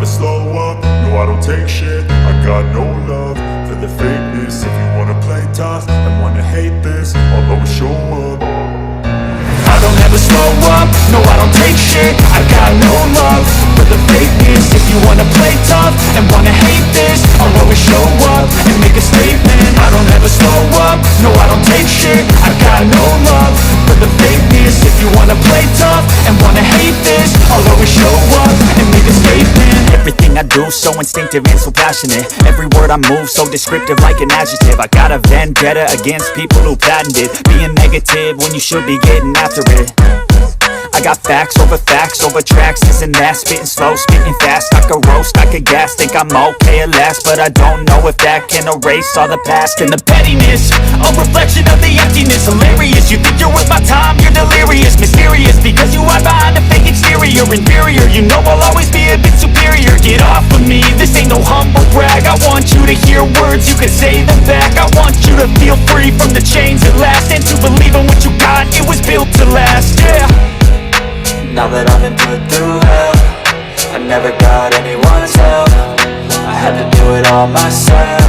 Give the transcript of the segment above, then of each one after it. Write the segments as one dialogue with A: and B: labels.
A: never slow up, no I don't take shit. I got no love for the fakeness. If you wanna play tough and wanna hate this, I'll always show up.
B: I don't ever slow up, no I don't take shit. I got no love for the fakeness. If you wanna play tough and wanna hate this, I'll always show up and make a statement. I don't ever slow up, no I don't take shit. I got no love for the fakeness. If you wanna play tough and wanna hate this, I'll always show up and make a statement.
C: Everything I do so instinctive and so passionate. Every word I move so descriptive like an adjective. I got a vendetta against people who patented being negative when you should be getting after it. I got facts over tracks, this and that. Spitting slow, spitting fast, I could roast, I could gas. Think I'm okay at last, but I don't know if that can erase all the past. And the pettiness, a reflection of the emptiness. Hilarious, you think you're worth my time, you're delirious. Mysterious, because you hide behind a fake exterior. Inferior, you know I'll always be a bit superior. Get off of me, this ain't no humble brag. I want you to hear words, you can say them back. I want you to feel free from the chains at last, and to believe in what you got, it was built to last, yeah.
D: Now that I've been put through hell, I never got anyone's help. I had to do it all myself.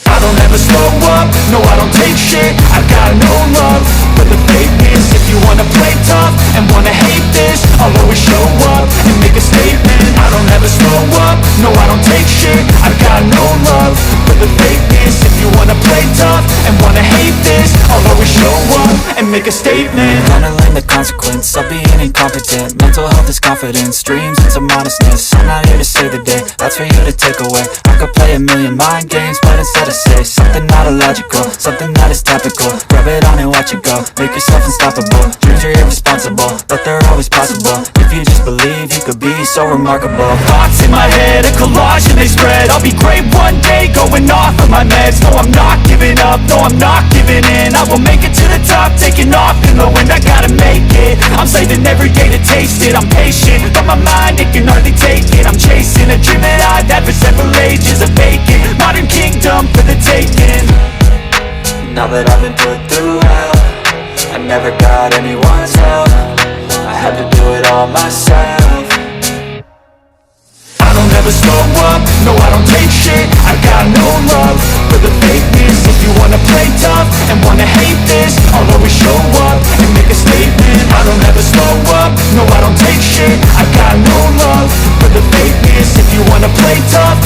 B: I don't ever slow up, no I don't take shit. I got no love for the fakeness. If you wanna play tough and wanna hate this, I'll always show up and make a statement. I don't ever slow up, no I don't take shit. I got no love for the fakeness. If you wanna play tough and wanna hate this, I'll always show up and make a statement.
D: Gonna learn the consequence of being incompetent. Mental health is confidence, dreams into modestness. I'm not here to save the day, that's for you to take away. I could play a million mind games, but instead I say something not illogical, something that is topical. Rub it on and watch it go, make yourself unstoppable. Dreams are irresponsible, but they're always possible. If you just believe, you could be so remarkable.
B: Thoughts in my head, a collage and they spread. I'll be great one day, going off of my meds. No, I'm not giving up, no, I'm not giving in. I will make it to the top, taking off in the wind. I gotta make it, I'm saving every day to taste it. I'm patient, but my mind, it can hardly take it. I'm chasing a dream that I've had for several ages. A vacant, modern kingdom for the taking.
D: Now that I've been put through hell, I never got anyone's help. I had to do it all myself.
B: I don't ever slow up, no I don't take shit. I got no love for the fakeness. If you wanna play tough and wanna hate this, I'll always show up and make a statement. I don't ever slow up, no I don't take shit. I got no love for the fakeness. If you wanna play tough